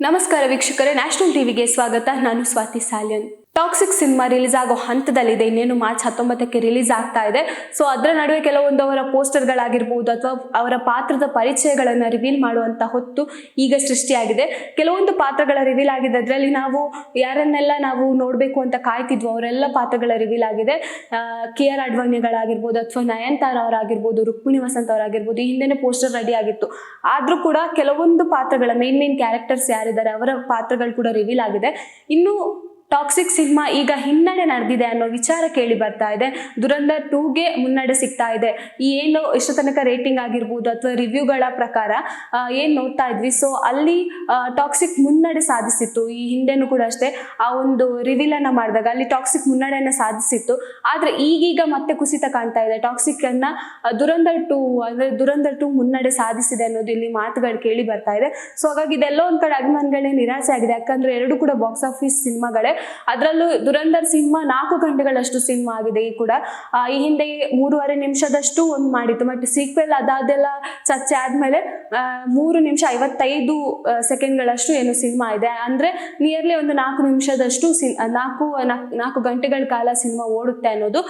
ನಮಸ್ಕಾರ ವೀಕ್ಷಕರೇ, ನ್ಯಾಷನಲ್ ಟಿವಿಗೆ ಸ್ವಾಗತ. ನಾನು Swathi Salian. Toxic cinema release ಆಗೋ ಹಂತದಲ್ಲಿದೆ. ಇನ್ನೇನು ಮಾರ್ಚ್ 19ಕ್ಕೆ ರಿಲೀಸ್ ಆಗ್ತಾ ಇದೆ. ಸೊ ಅದರ ನಡುವೆ ಕೆಲವೊಂದು ಅವರ ಪೋಸ್ಟರ್ಗಳಾಗಿರ್ಬೋದು ಅಥವಾ ಅವರ ಪಾತ್ರದ ಪರಿಚಯಗಳನ್ನು ರಿವೀಲ್ ಮಾಡುವಂಥ ಹೊತ್ತು ಈಗ ಸೃಷ್ಟಿಯಾಗಿದೆ. ಕೆಲವೊಂದು ಪಾತ್ರಗಳ ರಿವೀಲ್ ಆಗಿದೆ. ಅದರಲ್ಲಿ ನಾವು ಯಾರನ್ನೆಲ್ಲ ನಾವು ನೋಡಬೇಕು ಅಂತ ಕಾಯ್ತಿದ್ವು ಅವರೆಲ್ಲ ಪಾತ್ರಗಳ ರಿವೀಲ್ ಆಗಿದೆ. KR ಅಡ್ವಾಣಿಗಳಾಗಿರ್ಬೋದು ಅಥವಾ ನಯನತಾರ ಅವರಾಗಿರ್ಬೋದು, ರುಕ್ಮಿಣಿ ವಸಂತ್ ಅವರಾಗಿರ್ಬೋದು, ಈ ಹಿಂದೆನೇ ಪೋಸ್ಟರ್ ರೆಡಿ ಆಗಿತ್ತು. ಆದರೂ ಕೂಡ ಕೆಲವೊಂದು ಪಾತ್ರಗಳ ಮೇನ್ ಕ್ಯಾರೆಕ್ಟರ್ಸ್ ಯಾರಿದ್ದಾರೆ ಅವರ ಪಾತ್ರಗಳು ಕೂಡ ರಿವೀಲ್ ಆಗಿದೆ. ಇನ್ನು ಟಾಕ್ಸಿಕ್ ಸಿನಿಮಾ ಈಗ ಹಿನ್ನಡೆ ನಡೆದಿದೆ ಅನ್ನೋ ವಿಚಾರ ಕೇಳಿ ಬರ್ತಾ ಇದೆ. ದುರಂಧರ್ 2ಗೆ ಮುನ್ನಡೆ ಸಿಗ್ತಾ ಇದೆ. ಈ ಏನು ಇಷ್ಟು ತನಕ ರೇಟಿಂಗ್ ಆಗಿರ್ಬೋದು ಅಥವಾ ರಿವ್ಯೂಗಳ ಪ್ರಕಾರ ಏನು ನೋಡ್ತಾ ಇದ್ವಿ, ಸೊ ಅಲ್ಲಿ ಟಾಕ್ಸಿಕ್ ಮುನ್ನಡೆ ಸಾಧಿಸಿತ್ತು. ಈ ಹಿಂದೆನೂ ಕೂಡ ಅಷ್ಟೇ ಆ ಒಂದು ರಿವೀಲ್ ಅನ್ನ ಮಾಡಿದಾಗ ಅಲ್ಲಿ ಟಾಕ್ಸಿಕ್ ಮುನ್ನಡೆಯನ್ನ ಸಾಧಿಸಿತ್ತು. ಆದ್ರೆ ಈಗೀಗ ಮತ್ತೆ ಕುಸಿತ ಕಾಣ್ತಾ ಇದೆ. ಟಾಕ್ಸಿಕ್ ಅನ್ನ ದುರಂಧರ್ 2 ಮುನ್ನಡೆ ಸಾಧಿಸಿದೆ ಅನ್ನೋದು ಇಲ್ಲಿ ಮಾತುಗಳು ಕೇಳಿ ಬರ್ತಾ ಇದೆ. ಸೊ ಹಾಗಾಗಿ ಇದೆಲ್ಲೋ ಒಂದ್ ಕಡೆ ಅಭಿಮಾನಿಗಳೇ ನಿರಾಸೆ ಆಗಿದೆ. ಯಾಕಂದ್ರೆ ಎರಡು ಕೂಡ ಬಾಕ್ಸ್ ಆಫೀಸ್ ಸಿನಿಮಾಗಳೇ. ಅದರಲ್ಲೂ ದುರಂಧರ್ ಸಿನಿಮಾ 4 ಗಂಟೆಗಳಷ್ಟು ಸಿನಿಮಾ ಆಗಿದೆ. ಈ ಕೂಡ ಈ ಹಿಂದೆ 3.5 ನಿಮಿಷದಷ್ಟು ಒಂದು ಮಾಡಿತ್ತು. ಬಟ್ ಸೀಕ್ವೆಲ್ ಅದೆಲ್ಲ ಚರ್ಚೆ ಆದ್ಮೇಲೆ 3 ನಿಮಿಷ 55 ಸೆಕೆಂಡ್ಗಳಷ್ಟು ಏನು ಸಿನಿಮಾ ಇದೆ. ಅಂದ್ರೆ ನಿಯರ್ಲಿ ಒಂದು 4 ನಿಮಿಷದಷ್ಟು 4 ಗಂಟೆಗಳ ಕಾಲ ಸಿನಿಮಾ ಓಡುತ್ತೆ ಅನ್ನೋದು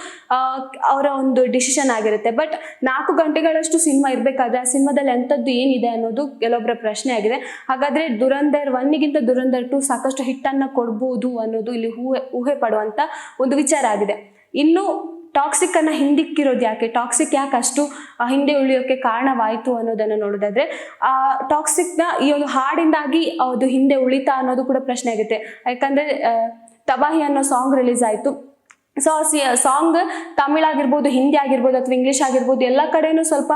ಅವರ ಒಂದು ಡಿಸಿಷನ್ ಆಗಿರುತ್ತೆ. ಬಟ್ 4 ಗಂಟೆಗಳಷ್ಟು ಸಿನಿಮಾ ಇರ್ಬೇಕಾದ್ರೆ ಆ ಸಿನಿಮಾದಲ್ಲಿ ಎಂಥದ್ದು ಏನಿದೆ ಅನ್ನೋದು ಕೆಲವೊಬ್ಬರ ಪ್ರಶ್ನೆ ಆಗಿದೆ. ಹಾಗಾದ್ರೆ ದುರಂಧರ್ 1ಗಿಂತ ದುರಂಧರ್ 2 ಸಾಕಷ್ಟು ಹಿಟ್ ಅನ್ನ ಕೊಡ್ಬೋದು ಅನ್ನೋದು ಇಲ್ಲಿ ಊಹೆ ಪಡುವಂತ ಒಂದು ವಿಚಾರ ಆಗಿದೆ. ಇನ್ನು ಟಾಕ್ಸಿಕ್ ಅನ್ನ ಹಿಂದಿಕ್ಕಿರೋದು ಯಾಕೆ, ಟಾಕ್ಸಿಕ್ ಯಾಕೆ ಅಷ್ಟು ಹಿಂದೆ ಉಳಿಯೋಕೆ ಕಾರಣವಾಯಿತು ಅನ್ನೋದನ್ನ ನೋಡೋದಾದ್ರೆ ಟಾಕ್ಸಿಕ್ ನ ಈ ಒಂದು ಹಾಡಿಂದಾಗಿ ಅದು ಹಿಂದೆ ಉಳಿತಾ ಅನ್ನೋದು ಕೂಡ ಪ್ರಶ್ನೆ ಆಗುತ್ತೆ. ಯಾಕಂದ್ರೆ ತಬಾಹಿ ಅನ್ನೋ ಸಾಂಗ್ ರಿಲೀಸ್ ಆಯ್ತು. ಸೊ ಸಾಂಗ್ ತಮಿಳ್ ಆಗಿರ್ಬೋದು, ಹಿಂದಿ ಆಗಿರ್ಬೋದು ಅಥವಾ ಇಂಗ್ಲಿಷ್ ಆಗಿರ್ಬೋದು ಎಲ್ಲ ಕಡೆನೂ ಸ್ವಲ್ಪ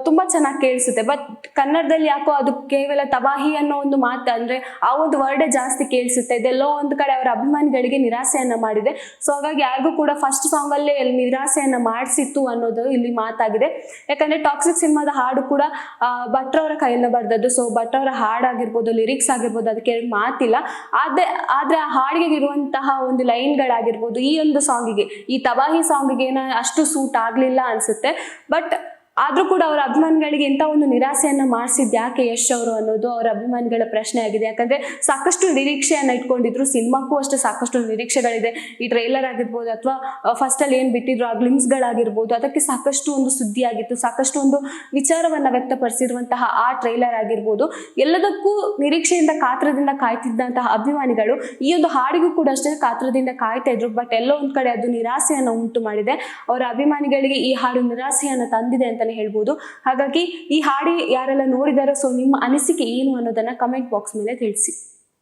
ತುಂಬಾ ಚೆನ್ನಾಗಿ ಕೇಳಿಸುತ್ತೆ. ಬಟ್ ಕನ್ನಡದಲ್ಲಿ ಯಾಕೋ ಅದು ಕೇವಲ ತಬಾಹಿ ಅನ್ನೋ ಒಂದು ಮಾತು, ಅಂದ್ರೆ ಆ ಒಂದು ವರ್ಡೇ ಜಾಸ್ತಿ ಕೇಳಿಸುತ್ತೆ. ಇದೆಲ್ಲೋ ಒಂದು ಕಡೆ ಅವರ ಅಭಿಮಾನಿಗಳಿಗೆ ನಿರಾಸೆಯನ್ನ ಮಾಡಿದೆ. ಸೊ ಹಾಗಾಗಿ ಯಾರಿಗೂ ಕೂಡ ಫಸ್ಟ್ ಸಾಂಗ್ ಅಲ್ಲೇ ನಿರಾಸೆಯನ್ನ ಮಾಡಿಸಿತ್ತು ಅನ್ನೋದು ಇಲ್ಲಿ ಮಾತಾಗಿದೆ. ಯಾಕಂದ್ರೆ ಟಾಕ್ಸಿಕ್ ಸಿನಿಮಾದ ಹಾಡು ಕೂಡ ಭಟ್ರವರ ಕೈಯಿಂದ ಬರ್ದದ್ದು. ಸೊ ಭಟ್ರವರ ಹಾಡಾಗಿರ್ಬೋದು, ಲಿರಿಕ್ಸ್ ಆಗಿರ್ಬೋದು, ಅದಕ್ಕೆ ಮಾತಿಲ್ಲ. ಆದ್ರೆ ಆ ಹಾಡಿಗೆ ಇರುವಂತಹ ಒಂದು ಲೈನ್ಗಳಾಗಿರ್ಬೋದು ಈ ಒಂದು ಸಾಂಗಿಗೆ, ಈ ತಬಾಹಿ ಸಾಂಗಿಗೆ ಅಷ್ಟು ಸೂಟ್ ಆಗ್ಲಿಲ್ಲ ಅನ್ಸುತ್ತೆ. ಬಟ್ ಆದ್ರೂ ಕೂಡ ಅವರ ಅಭಿಮಾನಿಗಳಿಗೆ ಇಂಥ ಒಂದು ನಿರಾಸೆಯನ್ನ ಮಾಡಿಸಿದ್ ಯಾಕೆ ಯಶ್ ಅವರು ಅನ್ನೋದು ಅವರ ಅಭಿಮಾನಿಗಳ ಪ್ರಶ್ನೆ ಆಗಿದೆ. ಯಾಕಂದ್ರೆ ಸಾಕಷ್ಟು ನಿರೀಕ್ಷೆಯನ್ನ ಇಟ್ಕೊಂಡಿದ್ರು. ಸಿನಿಮಾಕ್ಕೂ ಅಷ್ಟೇ ಸಾಕಷ್ಟು ನಿರೀಕ್ಷೆಗಳಿದೆ. ಈ ಟ್ರೈಲರ್ ಆಗಿರ್ಬೋದು ಅಥವಾ ಫಸ್ಟ್ ಅಲ್ಲಿ ಏನ್ ಬಿಟ್ಟಿದ್ರು ಆ ಗ್ಲಿಮ್ಸ್ಗಳಾಗಿರ್ಬೋದು, ಅದಕ್ಕೆ ಸಾಕಷ್ಟು ಒಂದು ಸುದ್ದಿ ಆಗಿತ್ತು. ಸಾಕಷ್ಟು ಒಂದು ವಿಚಾರವನ್ನ ವ್ಯಕ್ತಪಡಿಸಿರುವಂತಹ ಆ ಟ್ರೈಲರ್ ಆಗಿರ್ಬೋದು, ಎಲ್ಲದಕ್ಕೂ ನಿರೀಕ್ಷೆಯಿಂದ ಕಾತ್ರದಿಂದ ಕಾಯ್ತಿದ್ದಂತಹ ಅಭಿಮಾನಿಗಳು ಈ ಒಂದು ಹಾಡಿಗೂ ಕೂಡ ಅಷ್ಟೇ ಕಾತ್ರದಿಂದ ಕಾಯ್ತಾ ಇದ್ರು. ಬಟ್ ಎಲ್ಲೋ ಒಂದ್ ಕಡೆ ಅದು ನಿರಾಸೆಯನ್ನ ಉಂಟು ಮಾಡಿದೆ. ಅವರ ಅಭಿಮಾನಿಗಳಿಗೆ ಈ ಹಾಡು ನಿರಾಸೆಯನ್ನ ತಂದಿದೆ ಅಂತ ಹೇಳ್ಬೋದು. ಹಾಗಾಗಿ ಈ ಹಾಡಿ ಯಾರೆಲ್ಲ ನೋಡಿದಾರೋ, ಸೊ ನಿಮ್ಮ ಅನಿಸಿಕೆ ಏನು ಅನ್ನೋದನ್ನ ಕಮೆಂಟ್ ಬಾಕ್ಸ್ ಮೇಲೆ ತಿಳಿಸಿ.